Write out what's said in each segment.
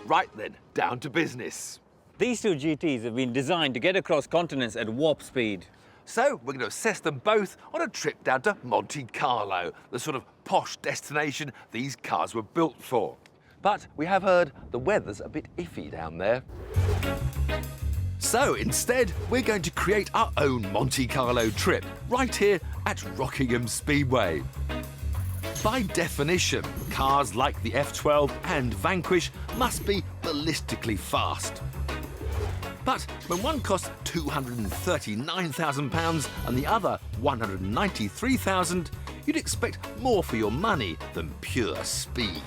Right then, down to business. These two GTs have been designed to get across continents at warp speed. So we're going to assess them both on a trip down to Monte Carlo, the sort of posh destination these cars were built for. But we have heard the weather's a bit iffy down there. So instead, we're going to create our own Monte Carlo trip right here at Rockingham Speedway. By definition, cars like the F12 and Vanquish must be ballistically fast. But when one costs £239,000 and the other £193,000, you'd expect more for your money than pure speed.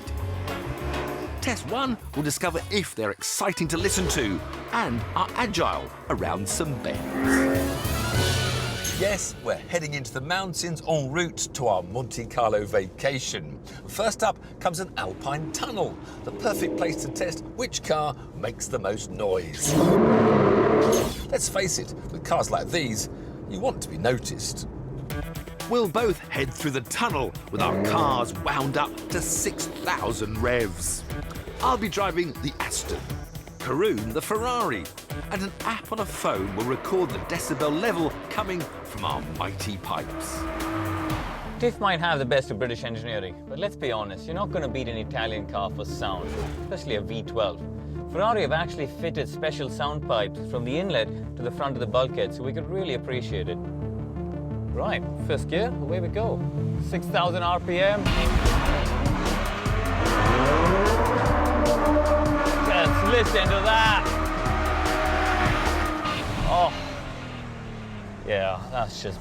Test 1 will discover if they're exciting to listen to and are agile around some bends. Yes, we're heading into the mountains en route to our Monte Carlo vacation. First up comes an alpine tunnel, the perfect place to test which car makes the most noise. Let's face it, with cars like these, you want to be noticed. We'll both head through the tunnel with our cars wound up to 6,000 revs. I'll be driving the Aston, Karoon the Ferrari, and an app on a phone will record the decibel level coming from our mighty pipes. TIFF might have the best of British engineering, but let's be honest, you're not going to beat an Italian car for sound, especially a V12. Ferrari have actually fitted special sound pipes from the inlet to the front of the bulkhead, so we could really appreciate it. Right, first gear, away we go. 6,000 RPM. Just listen to that. Oh, yeah, that's just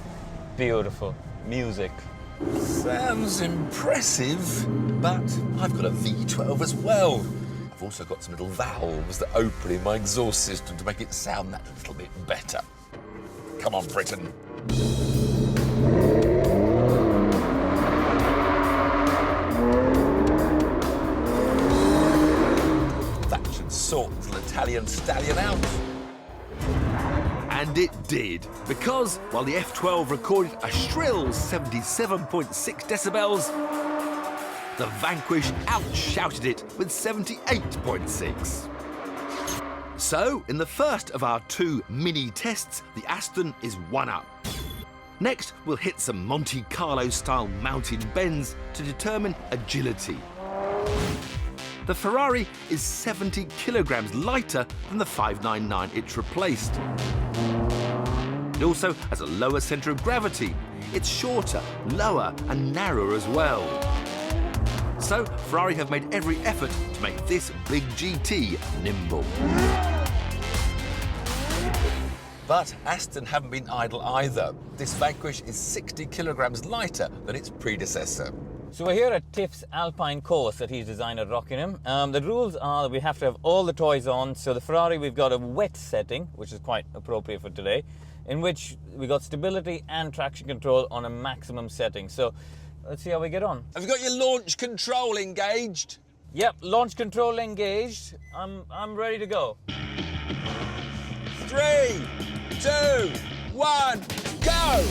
beautiful music. Sounds impressive, but I've got a V12 as well. I've also got some little valves that open in my exhaust system to make it sound that little bit better. Come on, Britain. That should sort the little Italian stallion out. And it did, because while the F12 recorded a shrill 77.6 decibels, the Vanquish outshouted it with 78.6. So, in the first of our two mini tests, the Aston is one up. Next, we'll hit some Monte Carlo-style mountain bends to determine agility. The Ferrari is 70 kilograms lighter than the 599 it replaced. It also has a lower centre of gravity. It's shorter, lower and narrower as well. So Ferrari have made every effort to make this big GT nimble. But Aston haven't been idle either. This Vanquish is 60 kilograms lighter than its predecessor. So we're here at TIFF's Alpine course that he's designed at Rockingham. The rules are that we have to have all the toys on. So the Ferrari, we've got a wet setting, which is quite appropriate for today, in which we got stability and traction control on a maximum setting. So let's see how we get on. Have you got your launch control engaged? Yep, launch control engaged. I'm ready to go. 3, 2, 1, go!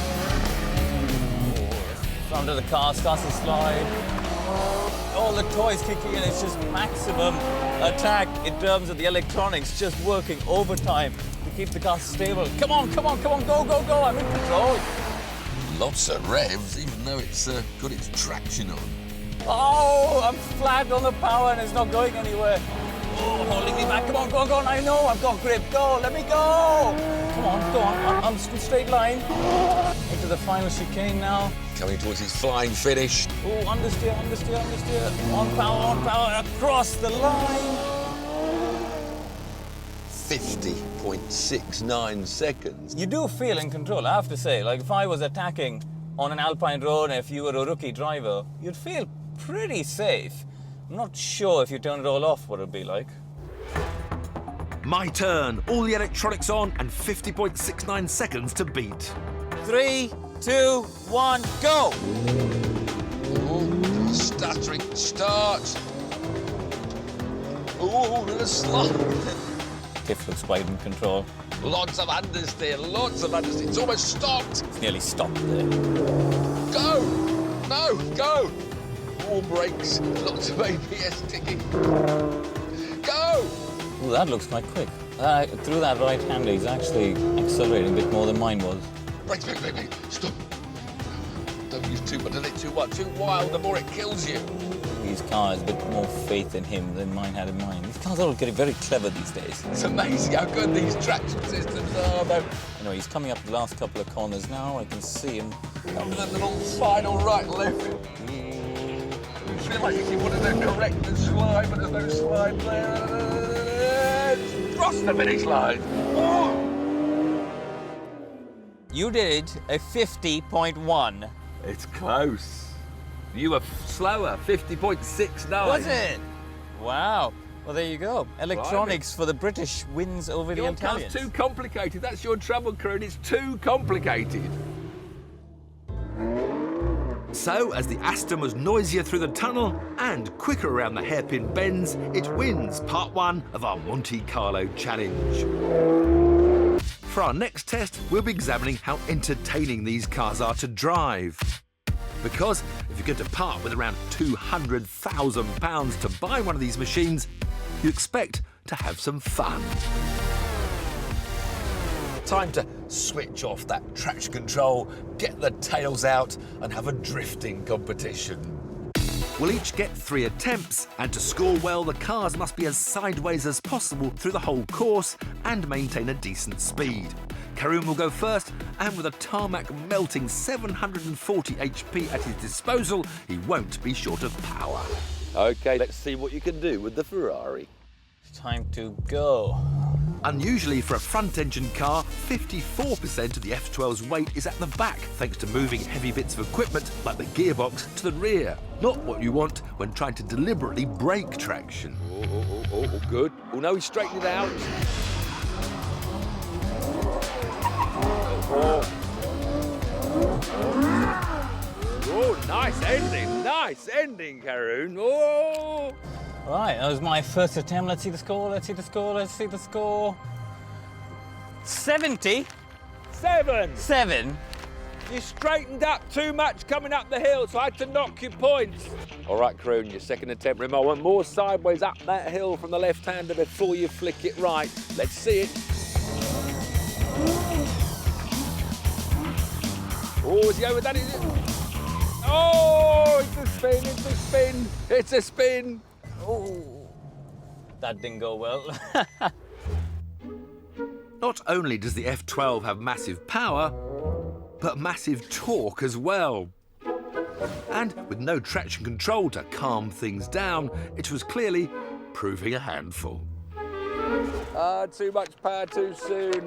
Front of the car starts to slide. All the toys kicking in, it's just maximum attack in terms of the electronics, just working overtime to keep the car stable. Come on, come on, come on, go, go, go, I'm in control. Lots of revs, even though it's got its traction on. Oh, I'm flat on the power and it's not going anywhere. Oh, holding me back, come on, go on, go on, I know, I've got grip, go, let me go. Come on, go on, I'm straight line. Into the final chicane now. Coming towards his flying finish. Oh, understeer, understeer, understeer. On power, across the line. 50.69 seconds. You do feel in control, I have to say. Like, if I was attacking on an Alpine road and if you were a rookie driver, you'd feel pretty safe. I'm not sure if you turn it all off what it'd be like. My turn. All the electronics on and 50.69 seconds to beat. 3, 2, 1, go! Oh, stuttering start. Oh, little slide. TIFF looks quite in control. Lots of understeer, lots of understeer. It's almost stopped. It's nearly stopped there. Go! No, go! More brakes, lots of ABS ticking. Go! that looks quite quick. Through that right-hander, he's actually accelerating a bit more than mine was. Wait, stop. Don't use too much, too wild, the more it kills you. These cars, a bit more faith in him than mine had in mine. These cars are all getting very clever these days. It's amazing how good these traction systems are, though. Anyway, he's coming up the last couple of corners now. I can see him. Up that little final right left. You feel like if you wanted to correct the slide, but there's no slide there. Cross the finish line. Oh. You did a 50.1. It's close. You were slower, 50.69. Was it? Wow. Well, there you go. Electronics for the British wins over the Italians. Your car's too complicated. That's your trouble, Karun. It's too complicated. So, as the Aston was noisier through the tunnel and quicker around the hairpin bends, it wins part 1 of our Monte Carlo challenge. For our next test, we'll be examining how entertaining these cars are to drive. Because if you're going to part with around £200,000 to buy one of these machines, you expect to have some fun. Time to switch off that traction control, get the tails out and have a drifting competition. We'll each get 3 attempts, and to score well, the cars must be as sideways as possible through the whole course and maintain a decent speed. Karun will go first, and with a tarmac melting 740 HP at his disposal, he won't be short of power. OK, let's see what you can do with the Ferrari. It's time to go. Unusually for a front-engine car, 54% of the F12's weight is at the back, thanks to moving heavy bits of equipment like the gearbox to the rear. Not what you want when trying to deliberately break traction. Oh, good. Oh, no, he's straightened it out. Oh, nice ending, Karun. Oh! Right, that was my first attempt. Let's see the score, 70. 7. You straightened up too much coming up the hill, so I had to knock your points. All right, Karun, your second attempt. Remember, one more sideways up that hill from the left-hander before you flick it right. Let's see it. Oh, is he over that? Is it? Oh, it's a spin. Oh, that didn't go well. Not only does the F12 have massive power, but massive torque as well. And with no traction control to calm things down, it was clearly proving a handful. Too much power too soon.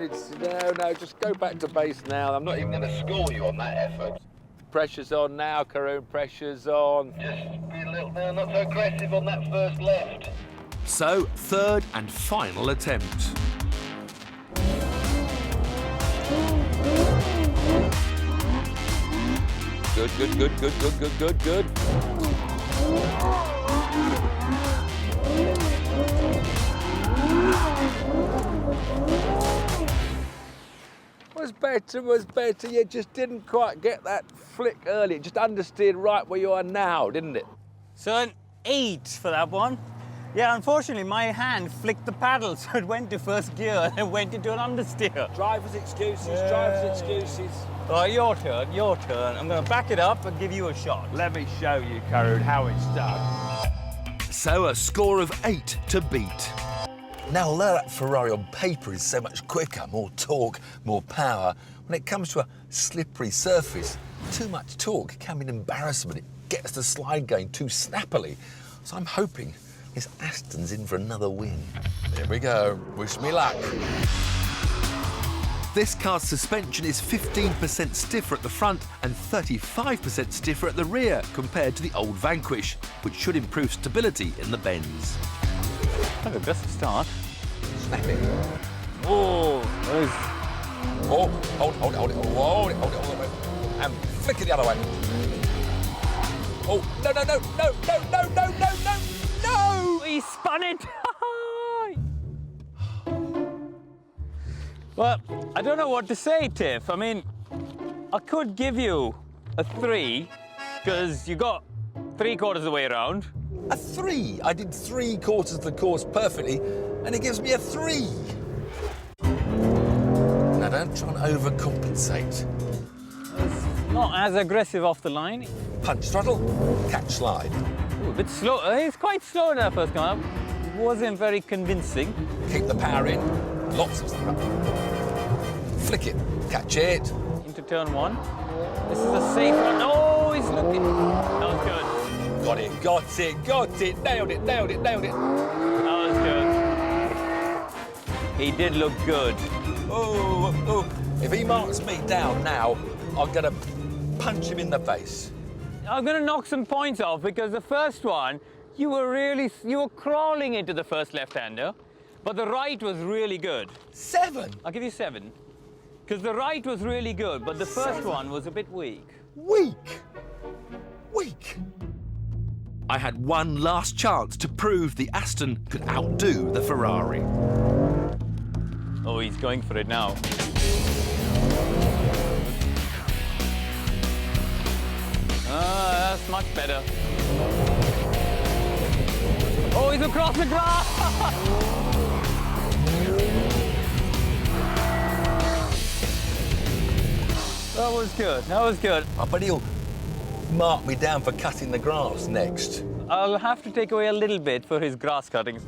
No, just go back to base now. I'm not even going to score you on that effort. Pressure's on now, Karun, pressure's on. Just be a little now, not so aggressive on that first left. So, third and final attempt. Good. Was better. You just didn't quite get that flick early. It just understeered right where you are now, didn't it? So an 8 for that one. Yeah, unfortunately, my hand flicked the paddle, so it went to first gear and went into an understeer. Driver's excuses. All right, your turn. I'm going to back it up and give you a shot. Let me show you, Karun, how it's done. So a score of 8 to beat. Now, although that Ferrari on paper is so much quicker, more torque, more power, when it comes to a slippery surface, too much torque can be an embarrassment. It gets the slide going too snappily. So I'm hoping this Aston's in for another win. Here we go. Wish me luck. This car's suspension is 15% stiffer at the front and 35% stiffer at the rear compared to the old Vanquish, which should improve stability in the bends. Okay, just a start. Snap it. Oh, Hold it. And flick it the other way. Oh, no! he spun it. Well, I don't know what to say, Tiff. I mean, I could give you a 3 because you got 3/4 of the way around. A 3. I did 3/4 of the course perfectly, and it gives me a 3. Now, don't try and overcompensate. Not as aggressive off the line. Punch throttle, catch slide. Ooh, a bit slow. He's quite slow in that first come up. Wasn't very convincing. Keep the power in. Lots of stuff. Flick it, catch it. Into turn 1. This is a safe one. Oh, he's looking. That was good. Got it, got it, got it. Nailed it, nailed it, nailed it. That was good. He did look good. Oh, oh. If he marks me down now, I'm going to punch him in the face. I'm going to knock some points off because the first one, you were crawling into the first left-hander, but the right was really good. 7. I'll give you 7. Because the right was really good, but the first one was a bit weak. Weak. Weak. I had one last chance to prove the Aston could outdo the Ferrari. Oh, he's going for it now. That's much better. Oh, he's across the grass! That was good, that was good. I bet he'll mark me down for cutting the grass next. I'll have to take away a little bit for his grass cuttings.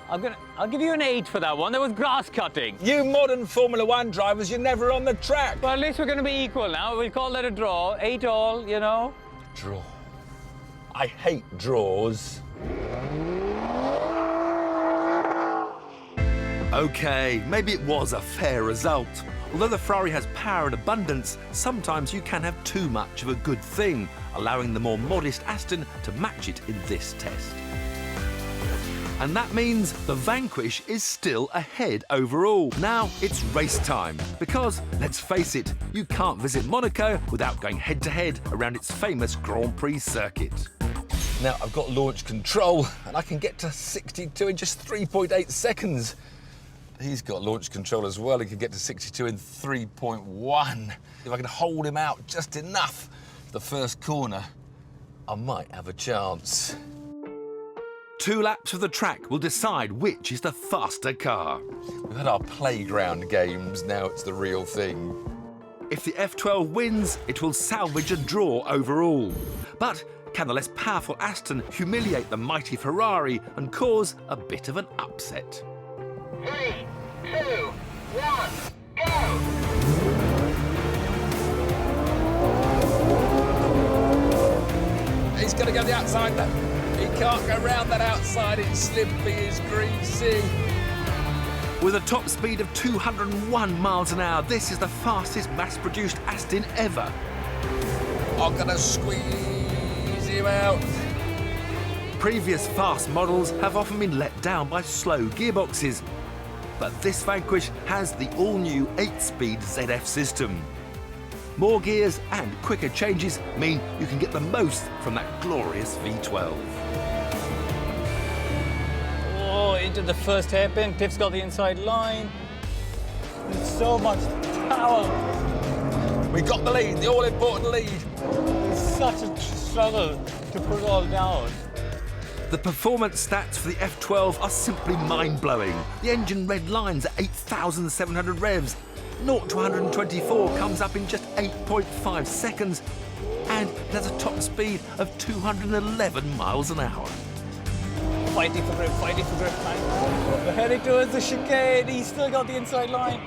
I'll give you an 8 for that one. There was grass cutting. You modern Formula 1 drivers, you're never on the track. But at least we're going to be equal now. We'll call that a draw. 8 all, you know. Draw. I hate draws. OK, maybe it was a fair result. Although the Ferrari has power in abundance, sometimes you can have too much of a good thing, allowing the more modest Aston to match it in this test. And that means the Vanquish is still ahead overall. Now it's race time, because, let's face it, you can't visit Monaco without going head-to-head around its famous Grand Prix circuit. Now I've got launch control, and I can get to 62 in just 3.8 seconds. He's got launch control as well. He can get to 62 in 3.1. If I can hold him out just enough for the first corner, I might have a chance. 2 laps of the track will decide which is the faster car. We've had our playground games, now it's the real thing. If the F12 wins, it will salvage a draw overall. But can the less powerful Aston humiliate the mighty Ferrari and cause a bit of an upset? 3, 2, 1, go! He's going to go the outside though. He can't go round that outside, it's slippy, it's greasy. With a top speed of 201 miles an hour, this is the fastest mass-produced Aston ever. I'm going to squeeze him out. Previous fast models have often been let down by slow gearboxes, but this Vanquish has the all-new 8-speed ZF system. More gears and quicker changes mean you can get the most from that glorious V12. Oh, into the first hairpin. Tiff's got the inside line. There's so much power. We got the lead, the all-important lead. It's such a struggle to put it all down. The performance stats for the F12 are simply mind-blowing. The engine red lines at 8,700 revs. 0 to 124 comes up in just 8.5 seconds, and it has a top speed of 211 miles an hour. Fighting for grip, man. We're heading towards the chicane. He's still got the inside line.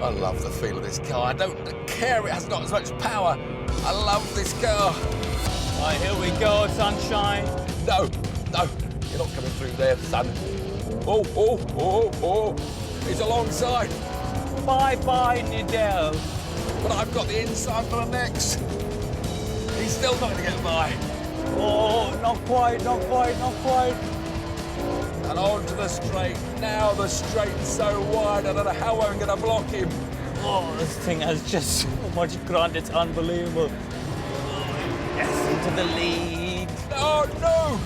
I love the feel of this car. I don't care it has not as much power. I love this car. Right, here we go, sunshine. No, no, you're not coming through there, son. Oh, oh, oh, oh. He's alongside. Bye-bye, Nidell. But I've got the inside for the next. He's still not going to get by. Oh, not quite, not quite, not quite. And on to the straight. Now the straight's so wide, I don't know how I'm going to block him. Oh, this thing has just so much grunt, it's unbelievable. Yes, into the lead. Oh, no!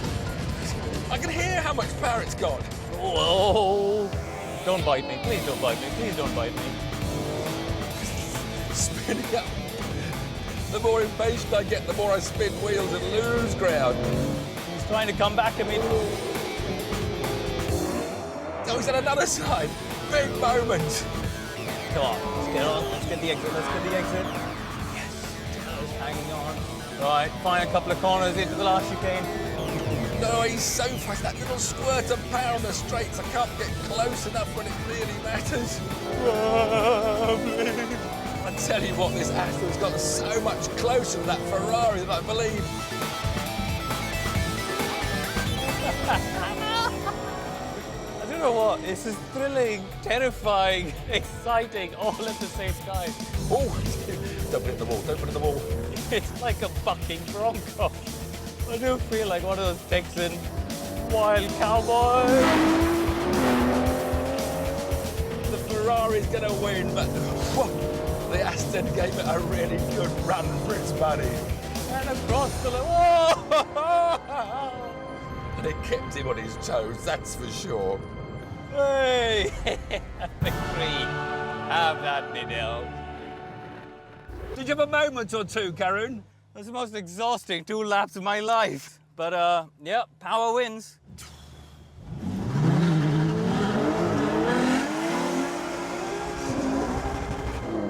I can hear how much power it's got. Whoa. Don't bite me, please don't bite me, please don't bite me. Spinning up. The more impatient I get, the more I spin wheels and lose ground. He's trying to come back at me. Oh, he's at another side. Big moment. Come on, let's get on. Let's get the exit. Let's get the exit. Yes. Taylor's hanging on. Right, find a couple of corners into the last chicane. No, he's so fast. That little squirt of power on the straights. I can't get close enough when it really matters. I tell you what, this Aston's got so much closer to that Ferrari than I believe. I don't know what. This is thrilling, terrifying, exciting, all at the same time. Oh, don't put it in the wall. Don't put it in the wall. It's like a bucking bronco. I do feel like one of those Texan wild cowboys. The Ferrari's going to win, but the Aston gave it a really good run for its money. And across the whoa! And it kept him on his toes, that's for sure. Hey! Victory! Have that, Nidell. Did you have a moment or two, Karun? That's the most exhausting 2 laps of my life. But, yeah, power wins.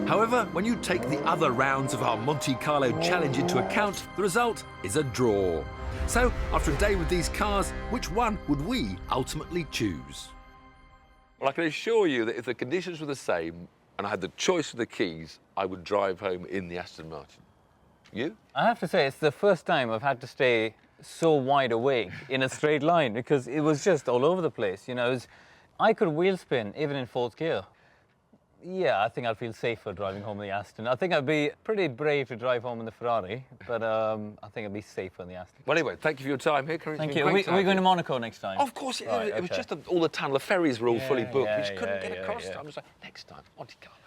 However, when you take the other rounds of our Monte Carlo challenge into account, the result is a draw. So, after a day with these cars, which one would we ultimately choose? Well, I can assure you that if the conditions were the same and I had the choice of the keys, I would drive home in the Aston Martin. You? I have to say, it's the first time I've had to stay so wide awake in a straight line because it was just all over the place. You know, I could wheel spin even in 4th gear. Yeah, I think I'd feel safer driving home in the Aston. I think I'd be pretty brave to drive home in the Ferrari, but I think I'd be safer in the Aston. Well, anyway, thank you for your time here, Karun. Thank you. Are we going to Monaco next time? Of course, Right, it was okay. just all the tunnel. The ferries were all fully booked. yeah, We just couldn't yeah, get across. yeah. I was like, next time, Monte Carlo.